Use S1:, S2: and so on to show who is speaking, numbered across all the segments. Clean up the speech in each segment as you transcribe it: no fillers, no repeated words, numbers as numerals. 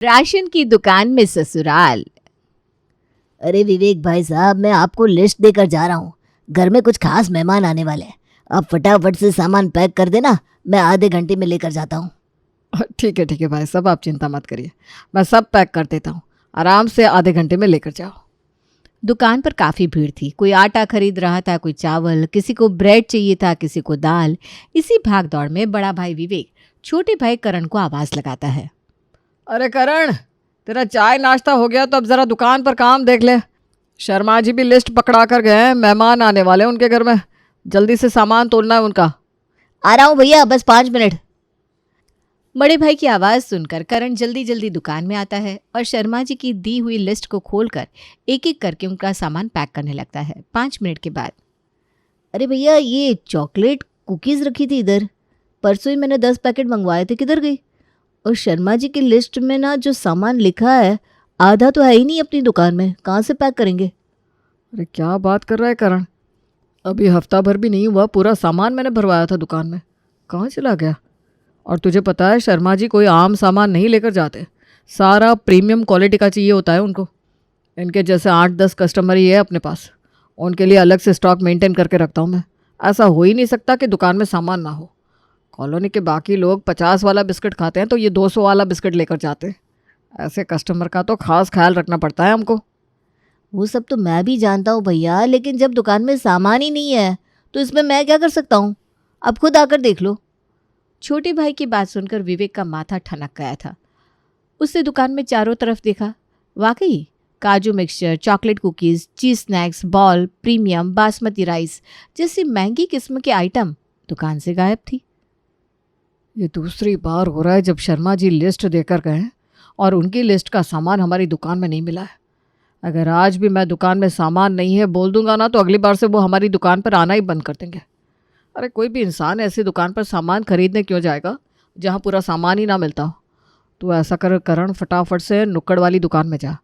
S1: Ration की दुकान में ससुराल।
S2: अरे विवेक भाई साहब, मैं आपको लिस्ट देकर जा रहा हूँ। घर में कुछ खास मेहमान आने वाले हैं। आप फटाफट से सामान पैक कर देना, मैं आधे घंटे में लेकर जाता हूँ।
S3: ठीक है भाई साहब, आप चिंता मत करिए, मैं सब पैक कर देता हूँ। आराम से आधे घंटे में लेकर जाओ।
S1: दुकान पर काफ़ी भीड़ थी। कोई आटा खरीद रहा था, कोई चावल, किसी को ब्रेड चाहिए था, किसी को दाल। इसी भाग दौड़ में बड़ा भाई विवेक छोटे भाई करण को आवाज़ लगाता है।
S3: अरे करण, तेरा चाय नाश्ता हो गया तो अब ज़रा दुकान पर काम देख ले। शर्मा जी भी लिस्ट पकड़ा कर गए हैं, मेहमान आने वाले हैं उनके घर में। जल्दी से सामान तोलना है उनका।
S2: आ रहा हूँ भैया, बस 5 मिनट।
S1: बड़े भाई की आवाज़ सुनकर करण जल्दी जल्दी दुकान में आता है और शर्मा जी की दी हुई लिस्ट को खोलकर एक एक करके उनका सामान पैक करने लगता है। 5 मिनट के बाद,
S2: अरे भैया, ये चॉकलेट कुकीज़ रखी थी इधर, परसों ही मैंने 10 पैकेट मंगवाए थे, किधर गई? और शर्मा जी की लिस्ट में ना जो सामान लिखा है, आधा तो है ही नहीं अपनी दुकान में, कहाँ से पैक करेंगे?
S3: अरे क्या बात कर रहा है करण, अभी हफ्ता भर भी नहीं हुआ, पूरा सामान मैंने भरवाया था दुकान में, कहाँ चला गया? और तुझे पता है शर्मा जी कोई आम सामान नहीं लेकर जाते, सारा प्रीमियम क्वालिटी का चाहिए होता है उनको। इनके जैसे 8-10 कस्टमर ही है अपने पास, उनके लिए अलग से स्टॉक मेंटेन करके रखता हूँ मैं। ऐसा हो ही नहीं सकता कि दुकान में सामान ना हो। कॉलोनी के बाकी लोग 50 वाला बिस्किट खाते हैं तो ये 200 वाला बिस्किट लेकर जाते हैं। ऐसे कस्टमर का तो खास ख्याल रखना पड़ता है हमको।
S2: वो सब तो मैं भी जानता हूँ भैया, लेकिन जब दुकान में सामान ही नहीं है तो इसमें मैं क्या कर सकता हूँ? आप खुद आकर देख लो।
S1: छोटे भाई की बात सुनकर विवेक का माथा ठनक गया था। उसने दुकान में चारों तरफ देखा। वाकई काजू mixture, chocolate cookies, cheese snacks, ball, premium basmati rice जैसी महंगी किस्म के आइटम दुकान से गायब थी।
S3: ये दूसरी बार हो रहा है जब शर्मा जी लिस्ट देकर गए हैं और उनकी लिस्ट का सामान हमारी दुकान में नहीं मिला है। अगर आज भी मैं दुकान में सामान नहीं है बोल दूंगा ना, तो अगली बार से वो हमारी दुकान पर आना ही बंद कर देंगे। अरे कोई भी इंसान ऐसी दुकान पर सामान खरीदने क्यों जाएगा जहाँ पूरा सामान ही ना मिलता हो? तो ऐसा कर करण, फटाफट से नुक्कड़ वाली दुकान में जा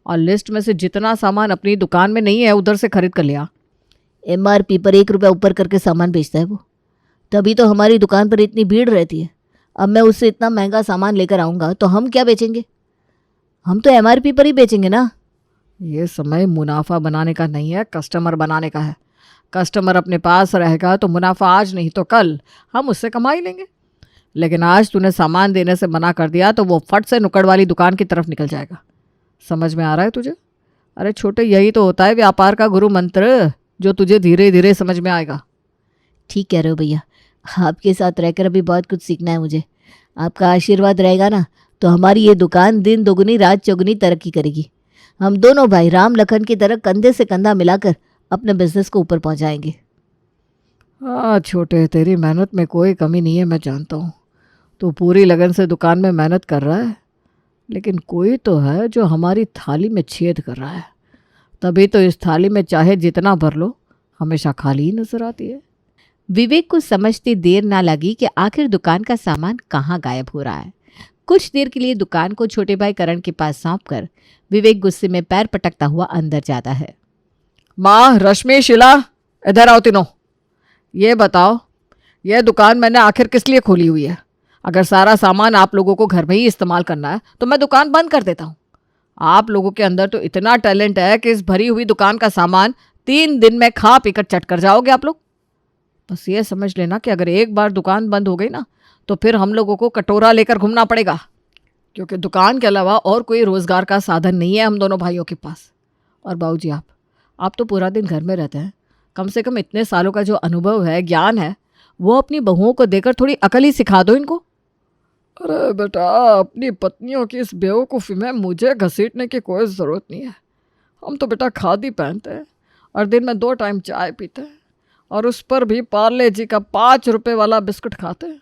S3: और लिस्ट में से जितना सामान अपनी दुकान में नहीं है उधर से खरीद कर लिया।
S2: MRP पर 1 रुपया ऊपर करके सामान बेचता है वो, तभी तो हमारी दुकान पर इतनी भीड़ रहती है। अब मैं उससे इतना महंगा सामान लेकर आऊँगा तो हम क्या बेचेंगे? हम तो MRP पर ही बेचेंगे ना।
S3: ये समय मुनाफा बनाने का नहीं है, कस्टमर बनाने का है। कस्टमर अपने पास रहेगा तो मुनाफा आज नहीं तो कल हम उससे कमा ही लेंगे। लेकिन आज तूने सामान देने से मना कर दिया तो वो फट से नुक्कड़ वाली दुकान की तरफ निकल जाएगा। समझ में आ रहा है तुझे? अरे छोटे, यही तो होता है व्यापार का गुरु मंत्र, जो तुझे धीरे धीरे समझ में आएगा।
S2: ठीक कह रहे हो भैया, आपके साथ रहकर अभी बहुत कुछ सीखना है मुझे। आपका आशीर्वाद रहेगा ना तो हमारी ये दुकान दिन दोगुनी रात चौगुनी तरक्की करेगी। हम दोनों भाई राम लखन की तरह कंधे से कंधा मिलाकर अपने बिजनेस को ऊपर पहुंचाएंगे।
S3: हाँ छोटे, तेरी मेहनत में कोई कमी नहीं है, मैं जानता हूँ। तू पूरी लगन से दुकान में मेहनत कर रहा है, लेकिन कोई तो है जो हमारी थाली में छेद कर रहा है। तभी तो इस थाली में चाहे जितना भर लो हमेशा खाली ही नजर आती है।
S1: विवेक को समझते देर ना लगी कि आखिर दुकान का सामान कहाँ गायब हो रहा है। कुछ देर के लिए दुकान को छोटे भाई करण के पास सौंपकर विवेक गुस्से में पैर पटकता हुआ अंदर जाता है।
S3: माँ, रश्मि, शीला, इधर आओ तीनों। ये बताओ, ये दुकान मैंने आखिर किस लिए खोली हुई है? अगर सारा सामान आप लोगों को घर में ही इस्तेमाल करना है तो मैं दुकान बंद कर देता हूँ। आप लोगों के अंदर तो इतना टैलेंट है कि इस भरी हुई दुकान का सामान 3 दिन में खा पीकर चट कर जाओगे आप लोग। बस ये समझ लेना कि अगर एक बार दुकान बंद हो गई ना तो फिर हम लोगों को कटोरा लेकर घूमना पड़ेगा, क्योंकि दुकान के अलावा और कोई रोज़गार का साधन नहीं है हम दोनों भाइयों के पास। और बाबूजी, आप तो पूरा दिन घर में रहते हैं, कम से कम इतने सालों का जो अनुभव है, ज्ञान है, वो अपनी बहुओं को देकर थोड़ी अकल ही सिखा दो इनको। अरे बेटा, अपनी पत्नियों की इस बेवकूफ़ी में मुझे घसीटने की कोई ज़रूरत नहीं है। हम तो बेटा खादी पहनते हैं और दिन में 2 टाइम चाय पीते हैं, और उस पर भी पार्ले जी का 5 रुपए वाला बिस्कुट खाते हैं।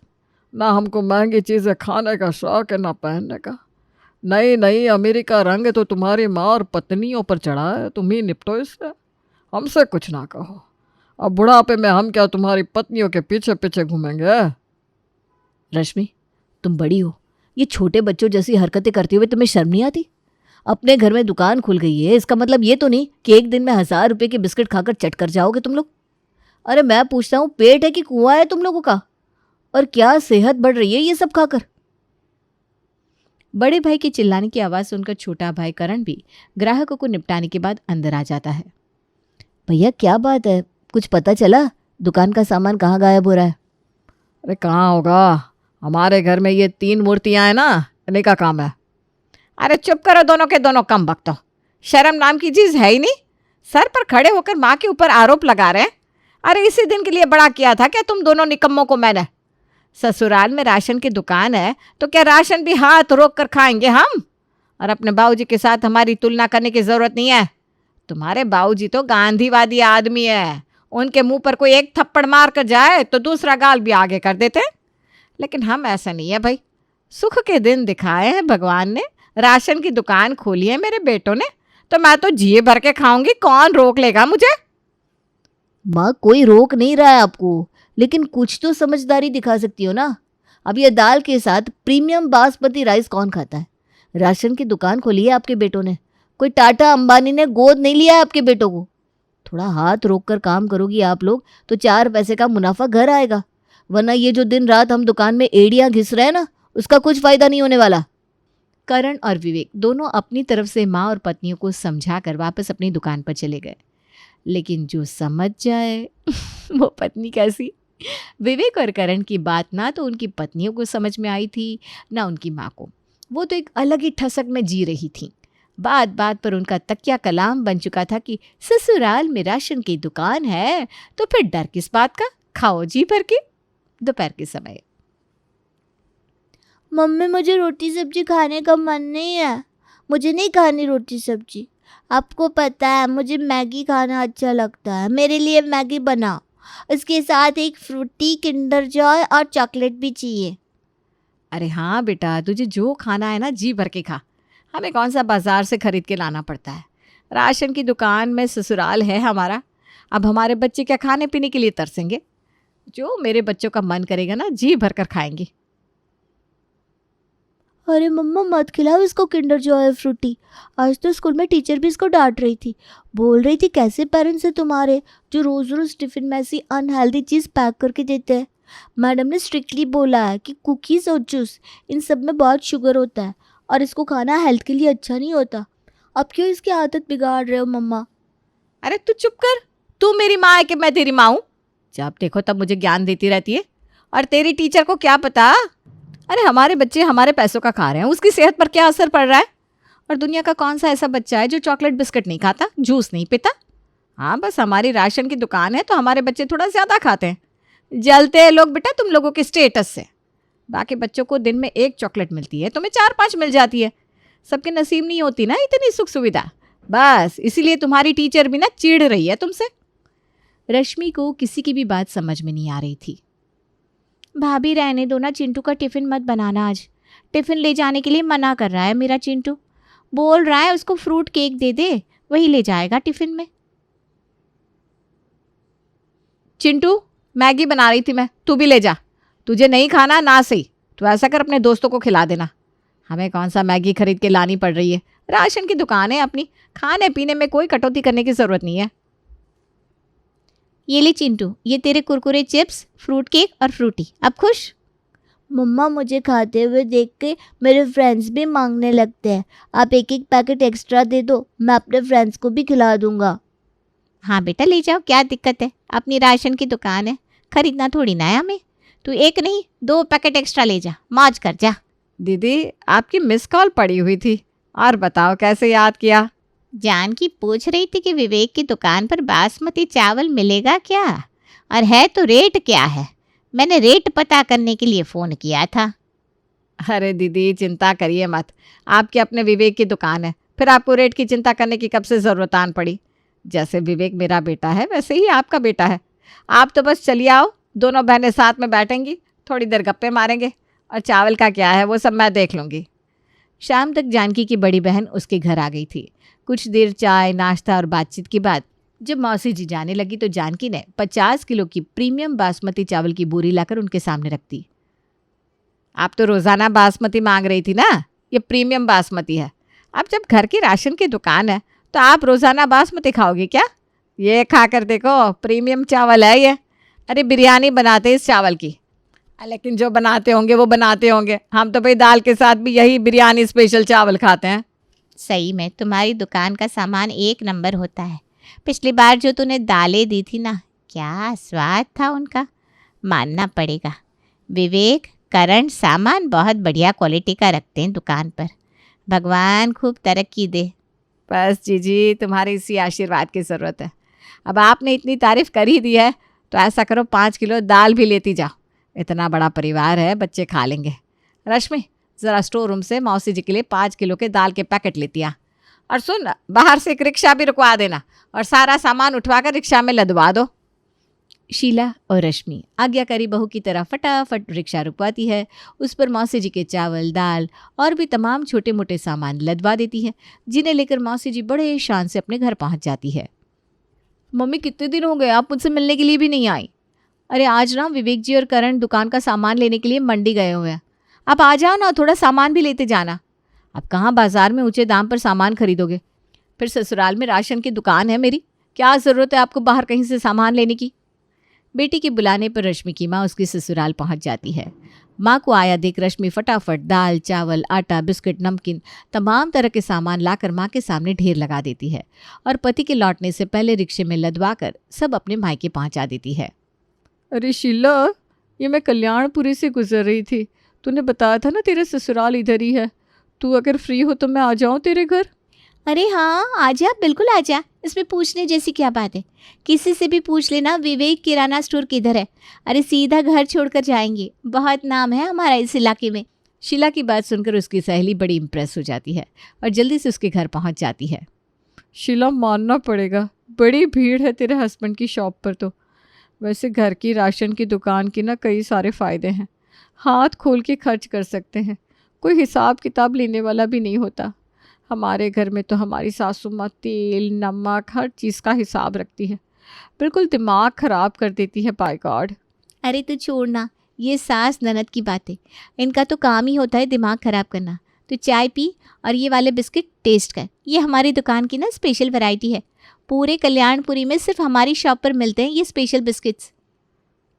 S3: ना हमको महंगी चीज़ें खाने का शौक है ना पहनने का। नई नई अमीरी का रंग तो तुम्हारी माँ और पत्नियों पर चढ़ा है, तुम ही निपटो इससे, हमसे कुछ ना कहो। अब बुढ़ापे में हम क्या तुम्हारी पत्नियों के पीछे पीछे घूमेंगे?
S2: रश्मि, तुम बड़ी हो, ये छोटे बच्चों जैसी हरकतें करते हुए तुम्हें शर्म नहीं आती? अपने घर में दुकान खुल गई है, इसका मतलब ये तो नहीं कि एक दिन में 1000 रुपए के बिस्किट खाकर चट कर जाओगे तुम लोग। अरे मैं पूछता हूँ, पेट है कि कुआं है तुम लोगों का? और क्या सेहत बढ़ रही है ये सब खाकर?
S1: बड़े भाई के चिल्लाने की आवाज़ सुनकर छोटा भाई करण भी ग्राहकों को निपटाने के बाद अंदर आ जाता है।
S2: भैया क्या बात है, कुछ पता चला? दुकान का सामान कहाँ गायब हो रहा है?
S3: अरे कहाँ होगा, हमारे घर में ये 3 मूर्तियाँ हैं ना, इन्हीं का काम है। अरे चुप करो दोनों के दोनों, कम बकतो। शर्म नाम की चीज़ है ही नहीं। सर पर खड़े होकर माँ के ऊपर आरोप लगा रहे हैं। अरे इसी दिन के लिए बड़ा किया था क्या तुम दोनों निकम्मों को मैंने? ससुराल में राशन की दुकान है तो क्या राशन भी हाथ रोक कर खाएंगे हम? और अपने बाबूजी के साथ हमारी तुलना करने की ज़रूरत नहीं है। तुम्हारे बाबूजी तो गांधीवादी आदमी है, उनके मुंह पर कोई एक थप्पड़ मार कर जाए तो दूसरा गाल भी आगे कर देते हैं। लेकिन हम ऐसा नहीं है भाई। सुख के दिन दिखाए हैं भगवान ने, राशन की दुकान खोली है मेरे बेटों ने, तो मैं तो जी भर के खाऊंगी, कौन रोक लेगा मुझे?
S2: माँ कोई रोक नहीं रहा है आपको, लेकिन कुछ तो समझदारी दिखा सकती हो ना। अब ये दाल के साथ प्रीमियम बासमती राइस कौन खाता है? राशन की दुकान खोली है आपके बेटों ने, कोई टाटा अंबानी ने गोद नहीं लिया है आपके बेटों को। थोड़ा हाथ रोक कर काम करोगी आप लोग तो 4 पैसे का मुनाफा घर आएगा, वरना ये जो दिन रात हम दुकान में एड़ियाँ घिस रहे हैं ना, उसका कुछ फायदा नहीं होने वाला।
S1: करण और विवेक दोनों अपनी तरफ से माँ और पत्नियों को समझाकर वापस अपनी दुकान पर चले गए। लेकिन जो समझ जाए वो पत्नी कैसी। विवेक और करण की बात ना तो उनकी पत्नियों को समझ में आई थी, ना उनकी माँ को। वो तो एक अलग ही ठसक में जी रही थी। बात बात पर उनका तकिया कलाम बन चुका था कि ससुराल में राशन की दुकान है तो फिर डर किस बात का, खाओ जी भर के। दोपहर के समय
S2: मम्मी मुझे रोटी सब्जी खाने का मन नहीं है, मुझे नहीं खानी रोटी सब्जी। आपको पता है मुझे मैगी खाना अच्छा लगता है, मेरे लिए मैगी बनाओ, इसके साथ एक फ्रूटी, किंडर जॉय और चॉकलेट भी चाहिए।
S1: अरे हाँ बेटा, तुझे जो खाना है ना जी भर के खा, हमें कौन सा बाजार से खरीद के लाना पड़ता है। राशन की दुकान में ससुराल है हमारा। अब हमारे बच्चे क्या खाने पीने के लिए तरसेंगे? जो मेरे बच्चों का मन करेगा ना जी भर कर खाएंगे।
S2: अरे मम्मा मत खिलाओ इसको किंडर जॉय और फ्रूटी। आज तो स्कूल में टीचर भी इसको डांट रही थी, बोल रही थी कैसे पेरेंट्स हैं तुम्हारे जो रोज़ रोज़ टिफ़िन में ऐसी अनहेल्दी चीज़ पैक करके देते हैं। मैडम ने स्ट्रिक्टली बोला है कि कुकीज़ और जूस इन सब में बहुत शुगर होता है और इसको खाना हेल्थ के लिए अच्छा नहीं होता। अब क्यों इसकी आदत बिगाड़ रहे हो मम्मा?
S1: अरे तू चुप कर, तू मेरी माँ है कि मैं तेरी माँ हूँ? जब देखो तब मुझे ज्ञान देती रहती है। और तेरी टीचर को क्या पता? अरे हमारे बच्चे हमारे पैसों का खा रहे हैं, उसकी सेहत पर क्या असर पड़ रहा है? और दुनिया का कौन सा ऐसा बच्चा है जो चॉकलेट बिस्किट नहीं खाता, जूस नहीं पीता? हाँ बस हमारी राशन की दुकान है तो हमारे बच्चे थोड़ा ज़्यादा खाते हैं। जलते हैं लोग बेटा तुम लोगों के स्टेटस से। बाकी बच्चों को दिन में 1 चॉकलेट मिलती है, तुम्हें 4-5 मिल जाती है। सबके नसीब नहीं होती ना इतनी सुख सुविधा। बस इसीलिए तुम्हारी टीचर भी ना चिढ़ रही है तुमसे। रश्मि को किसी की भी बात समझ में नहीं आ रही थी। भाभी रहने दो ना, चिंटू का टिफ़िन मत बनाना आज। टिफ़िन ले जाने के लिए मना कर रहा है मेरा चिंटू, बोल रहा है उसको फ्रूट केक दे दे, वही ले जाएगा टिफ़िन में। चिंटू मैगी बना रही थी मैं, तू भी ले जा। तुझे नहीं खाना ना सही, तो ऐसा कर अपने दोस्तों को खिला देना। हमें कौन सा मैगी खरीद के लानी पड़ रही है, राशन की दुकान है अपनी, खाने पीने में कोई कटौती करने की ज़रूरत नहीं है। ये ले चिंटू, ये तेरे कुरकुरे चिप्स, फ्रूट केक और फ्रूटी, अब खुश?
S2: मम्मा मुझे खाते हुए देख के मेरे फ्रेंड्स भी मांगने लगते हैं, आप 1-1 पैकेट एक्स्ट्रा दे दो, मैं अपने फ्रेंड्स को भी खिला दूंगा।
S1: हाँ बेटा ले जाओ, क्या दिक्कत है, अपनी राशन की दुकान है, खरीदना थोड़ी ना है हमें। तू 1 नहीं 2 पैकेट एक्स्ट्रा ले जा, मौज कर जा। दीदी आपकी मिस कॉल पड़ी हुई थी, और बताओ कैसे याद किया? जानकी पूछ रही थी कि विवेक की दुकान पर बासमती चावल मिलेगा क्या, और है तो रेट क्या है। मैंने रेट पता करने के लिए फ़ोन किया था। अरे दीदी चिंता करिए मत, आपके अपने विवेक की दुकान है, फिर आपको रेट की चिंता करने की कब से ज़रूरत आन पड़ी। जैसे विवेक मेरा बेटा है वैसे ही आपका बेटा है। आप तो बस चलिए आओ, दोनों बहनें साथ में बैठेंगी, थोड़ी देर गप्पे मारेंगे, और चावल का क्या है वो सब मैं देख लूँगी। शाम तक जानकी की बड़ी बहन उसके घर आ गई थी। कुछ देर चाय नाश्ता और बातचीत के बाद जब मौसी जी जाने लगी तो जानकी ने 50 किलो की प्रीमियम बासमती चावल की बोरी लाकर उनके सामने रख दी। आप तो रोज़ाना बासमती मांग रही थी ना, ये प्रीमियम बासमती है। अब जब घर की राशन की दुकान है तो आप रोज़ाना बासमती खाओगे क्या? ये खा कर देखो, प्रीमियम चावल है ये। अरे बिरयानी बनाते इस चावल की।
S3: लेकिन जो बनाते होंगे वो बनाते होंगे, हम तो भाई दाल के साथ भी यही बिरयानी स्पेशल चावल खाते हैं।
S1: सही में तुम्हारी दुकान का सामान एक नंबर होता है। पिछली बार जो तूने दालें दी थी ना, क्या स्वाद था उनका, मानना पड़ेगा। विवेक, करण सामान बहुत बढ़िया क्वालिटी का रखते हैं दुकान पर। भगवान खूब तरक्की दे।
S3: बस जीजी, तुम्हारी इसी आशीर्वाद की ज़रूरत है। अब आपने इतनी तारीफ कर ही दी है तो ऐसा करो 5 किलो दाल भी लेती जाओ। इतना बड़ा परिवार है, बच्चे खा लेंगे। रश्मि, ज़रा स्टोर रूम से मौसी जी के लिए 5 किलो के दाल के पैकेट लेती आ। और सुन, बाहर से एक रिक्शा भी रुकवा देना और सारा सामान उठवा कर रिक्शा में लदवा दो।
S1: शीला और रश्मि आज्ञाकारी बहू की तरह फटाफट रिक्शा रुकवाती है, उस पर मौसी जी के चावल, दाल और भी तमाम छोटे मोटे सामान लदवा देती है, जिन्हें लेकर मौसी जी बड़े शान से अपने घर पहुंच जाती है। मम्मी, कितने दिन हो गए आप मुझसे मिलने के लिए भी नहीं आई। अरे आज ना विवेक जी और करण दुकान का सामान लेने के लिए मंडी गए हुए हैं। आप आ जाओ ना, थोड़ा सामान भी लेते जाना। अब कहाँ बाजार में ऊंचे दाम पर सामान खरीदोगे, फिर ससुराल में राशन की दुकान है मेरी, क्या ज़रूरत है आपको बाहर कहीं से सामान लेने की। बेटी के बुलाने पर रश्मि की माँ उसकी ससुराल पहुंच जाती है। माँ को आया देख रश्मि फटाफट दाल, चावल, आटा, बिस्किट, नमकीन तमाम तरह के सामान लाकर माँ के सामने ढेर लगा देती है और पति के लौटने से पहले रिक्शे में लदवा कर सब अपने मायके पहुंचा देती है।
S3: अरे शीला, ये मैं कल्याणपुरी से गुजर रही थी, तूने बताया था ना तेरा ससुराल इधर ही है। तू अगर फ्री हो तो मैं आ जाऊँ तेरे घर।
S1: अरे हाँ, आजा, बिल्कुल आजा, इसमें पूछने जैसी क्या बात है। किसी से भी पूछ लेना विवेक किराना स्टोर किधर है। अरे सीधा घर छोड़कर जाएंगे, बहुत नाम है हमारा इस इलाके में। शीला की बात सुनकर उसकी सहेली बड़ी इम्प्रेस हो जाती है और जल्दी से उसके घर पहुंच जाती है।
S3: शीला, मानना पड़ेगा, बड़ी भीड़ है तेरे हस्बैंड की शॉप पर। तो वैसे घर की राशन की दुकान की ना कई सारे फ़ायदे हैं, हाथ खोल के खर्च कर सकते हैं, कोई हिसाब किताब लेने वाला भी नहीं होता। हमारे घर में तो हमारी सासू माँ तेल, नमक, हर चीज़ का हिसाब रखती है, बिल्कुल दिमाग ख़राब कर देती है बाय गॉड।
S1: अरे तो छोड़ना, ये सास ननद की बातें, इनका तो काम ही होता है दिमाग खराब करना। तो चाय पी और ये वाले बिस्किट टेस्ट कर, ये हमारी दुकान की ना स्पेशल वैरायटी है। पूरे कल्याणपुरी में सिर्फ हमारी शॉप पर मिलते हैं ये स्पेशल बिस्किट्स।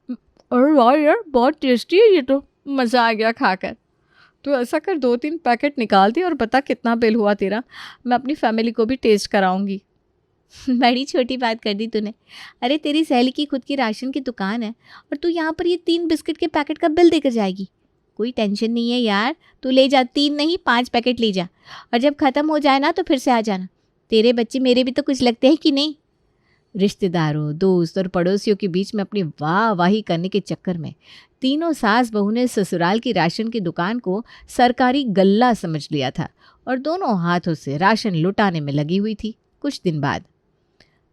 S3: अरे वाह यार, बहुत टेस्टी है ये तो, मज़ा आ गया खाकर। तो ऐसा कर 2-3 पैकेट निकाल दे और बता कितना बिल हुआ तेरा, मैं अपनी फैमिली को भी टेस्ट कराऊंगी।
S1: बड़ी छोटी बात कर दी तूने। अरे तेरी सहेली की खुद की राशन की दुकान है और तू यहाँ पर ये 3 बिस्किट के पैकेट का बिल देकर जाएगी। कोई टेंशन नहीं है यार, तू ले जा, 3 नहीं 5 पैकेट ले जा, और जब ख़त्म हो जाए ना तो फिर से आ जाना। तेरे बच्चे मेरे भी तो कुछ लगते हैं कि नहीं। रिश्तेदारों, दोस्त और पड़ोसियों के बीच में अपनी वाहवाही करने के चक्कर में तीनों सास बहू ने ससुराल की राशन की दुकान को सरकारी गल्ला समझ लिया था और दोनों हाथों से राशन लुटाने में लगी हुई थी। कुछ दिन बाद,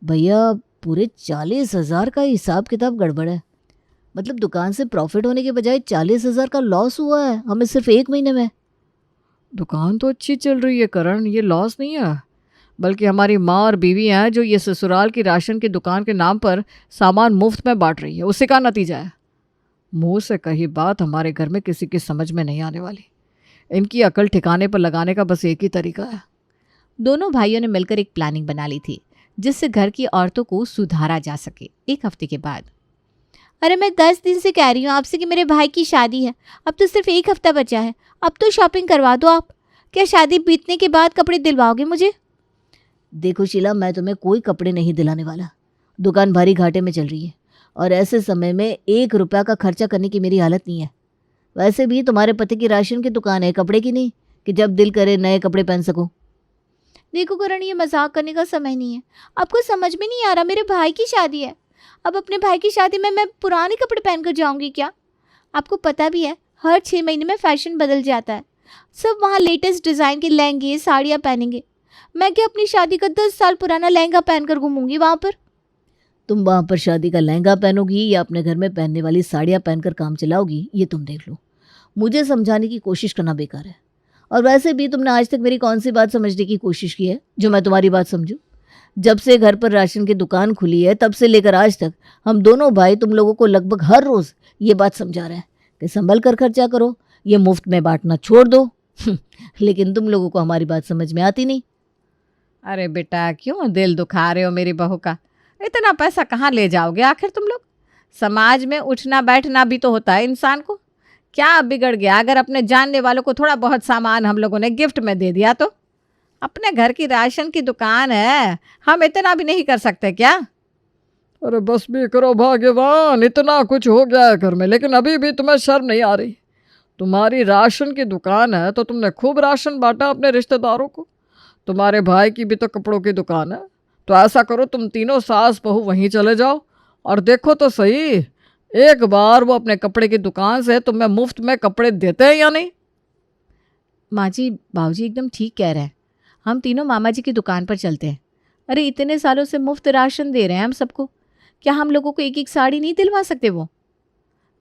S2: भैया पूरे 40,000 का हिसाब किताब गड़बड़ है। मतलब दुकान से प्रॉफिट होने के बजाय 40,000 का लॉस हुआ है हमें सिर्फ 1 महीने में।
S3: दुकान तो अच्छी चल रही है करण, ये लॉस नहीं है, बल्कि हमारी माँ और बीवी हैं जो ये ससुराल की राशन की दुकान के नाम पर सामान मुफ्त में बांट रही है, उसी का नतीजा है। मुंह से कही बात हमारे घर में किसी की समझ में नहीं आने वाली। इनकी अकल ठिकाने पर लगाने का बस एक ही तरीका है।
S1: दोनों भाइयों ने मिलकर एक प्लानिंग बना ली थी जिससे घर की औरतों को सुधारा जा सके। 1 हफ्ते के बाद, अरे मैं 10 दिन से कह रही हूँ आपसे कि मेरे भाई की शादी है, अब तो सिर्फ 1 हफ्ता बचा है, अब तो शॉपिंग करवा दो आप। क्या शादी बीतने के बाद कपड़े दिलवाओगे मुझे?
S2: देखो शीला, मैं तुम्हें कोई कपड़े नहीं दिलाने वाला। दुकान भारी घाटे में चल रही है और ऐसे समय में 1 रुपया का खर्चा करने की मेरी हालत नहीं है। वैसे भी तुम्हारे पति की राशन की दुकान है, कपड़े की नहीं कि जब दिल करे नए कपड़े पहन सको।
S1: देखो करण, ये मजाक करने का समय नहीं है। आपको समझ में नहीं आ रहा, मेरे भाई की शादी है। अब अपने भाई की शादी में मैं पुराने कपड़े पहनकर जाऊंगी क्या? आपको पता भी है हर 6 महीने में फैशन बदल जाता है, सब वहाँ लेटेस्ट डिज़ाइन के लहंगे साड़ियाँ पहनेंगे। मैं क्या अपनी शादी का 10 साल पुराना लहंगा पहनकर घूमूंगी वहाँ पर?
S2: तुम वहाँ पर शादी का लहंगा पहनोगी या अपने घर में पहनने वाली साड़ियाँ पहनकर काम चलाओगी, ये तुम देख लो। मुझे समझाने की कोशिश करना बेकार है। और वैसे भी तुमने आज तक मेरी कौन सी बात समझने की कोशिश की है जो मैं तुम्हारी बात समझूं? जब से घर पर राशन की दुकान खुली है तब से लेकर आज तक हम दोनों भाई तुम लोगों को लगभग हर रोज़ ये बात समझा रहे हैं कि संभल कर खर्चा करो, ये मुफ्त में बांटना छोड़ दो। लेकिन तुम लोगों को हमारी बात समझ में आती नहीं।
S3: अरे बेटा, क्यों दिल दुखा रहे हो मेरी बहू का? इतना पैसा कहाँ ले जाओगे आखिर तुम लोग?
S1: समाज में उठना बैठना भी तो होता है इंसान को। क्या अब बिगड़ गया अगर अपने जानने वालों को थोड़ा बहुत सामान हम लोगों ने गिफ्ट में दे दिया तो? अपने घर की राशन की दुकान है, हम इतना भी नहीं कर सकते क्या?
S3: अरे बस भी करो भाग्यवान, इतना कुछ हो गया है घर में, लेकिन अभी भी तुम्हें शर्म नहीं आ रही? तुम्हारी राशन की दुकान है तो तुमने खूब राशन बांटा अपने रिश्तेदारों को। तुम्हारे भाई की भी तो कपड़ों की दुकान है। तो ऐसा करो, तुम तीनों सास बहू वहीं चले जाओ और देखो तो सही, एक बार वो अपने कपड़े की दुकान से तुम्हें मुफ्त में कपड़े देते हैं या नहीं।
S1: माँ जी, बाबूजी एकदम ठीक कह रहे हैं। हम तीनों मामा जी की दुकान पर चलते हैं। अरे इतने सालों से मुफ्त राशन दे रहे हैं हम सबको, क्या हम लोगों को एक एक साड़ी नहीं दिलवा सकते वो?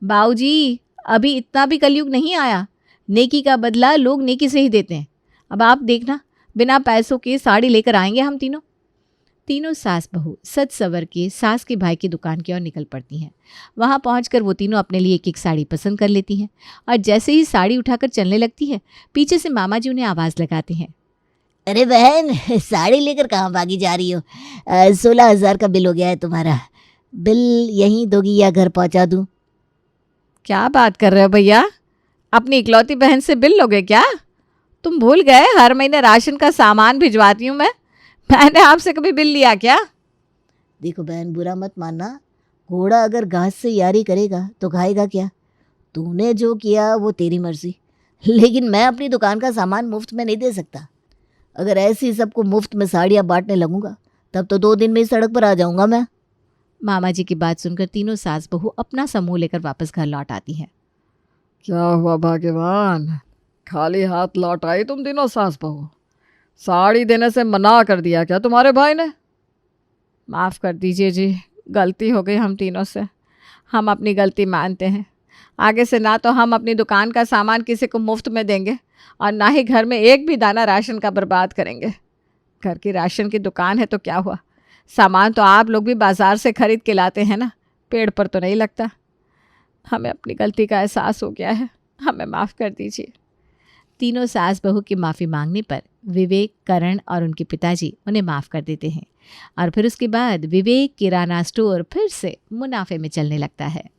S1: बाबूजी, अभी इतना भी कलयुग नहीं आया। नेकी का बदला लोग नेकी से ही देते हैं। अब आप देखना, बिना पैसों के साड़ी लेकर आएंगे हम तीनों। तीनों सास बहू सज सवर के सास के भाई की दुकान की ओर निकल पड़ती हैं। वहां पहुंचकर वो तीनों अपने लिए एक एक साड़ी पसंद कर लेती हैं और जैसे ही साड़ी उठाकर चलने लगती हैं, पीछे से मामा जी उन्हें आवाज़ लगाते हैं।
S2: अरे बहन, साड़ी लेकर कहाँ भागी जा रही हो? 16,000 का बिल हो गया है तुम्हारा। बिल यहीं दोगी या घर पहुँचा दूँ?
S1: क्या बात कर रहे हो भैया? अपनी इकलौती बहन से बिल लोगे क्या? तुम भूल गए हर महीने राशन का सामान भिजवाती हूँ मैं। मैंने आपसे कभी बिल लिया क्या?
S2: देखो बहन, बुरा मत मानना, घोड़ा अगर घास से यारी करेगा तो खाएगा क्या? तूने जो किया वो तेरी मर्जी, लेकिन मैं अपनी दुकान का सामान मुफ्त में नहीं दे सकता। अगर ऐसे ही सबको मुफ्त में साड़ियाँ बांटने लगूंगा तब तो 2 दिन में ही सड़क पर आ जाऊंगा मैं।
S1: मामा जी की बात सुनकर तीनों सास बहू अपना समूह लेकर वापस घर लौट आती हैं।
S3: क्या हुआ भाग्यवान, खाली हाथ लौट आई तुम तीनों सास बहू? साड़ी देने से मना कर दिया क्या तुम्हारे भाई ने?
S1: माफ़ कर दीजिए जी, गलती हो गई हम तीनों से। हम अपनी गलती मानते हैं। आगे से ना तो हम अपनी दुकान का सामान किसी को मुफ्त में देंगे और ना ही घर में एक भी दाना राशन का बर्बाद करेंगे। घर की राशन की दुकान है तो क्या हुआ, सामान तो आप लोग भी बाज़ार से खरीद के लाते हैं ना, पेड़ पर तो नहीं लगता। हमें अपनी गलती का एहसास हो गया है, हमें माफ़ कर दीजिए। तीनों सास बहू की माफ़ी मांगने पर विवेक, करण और उनके पिताजी उन्हें माफ़ कर देते हैं और फिर उसके बाद विवेक किराना स्टोर फिर से मुनाफे में चलने लगता है।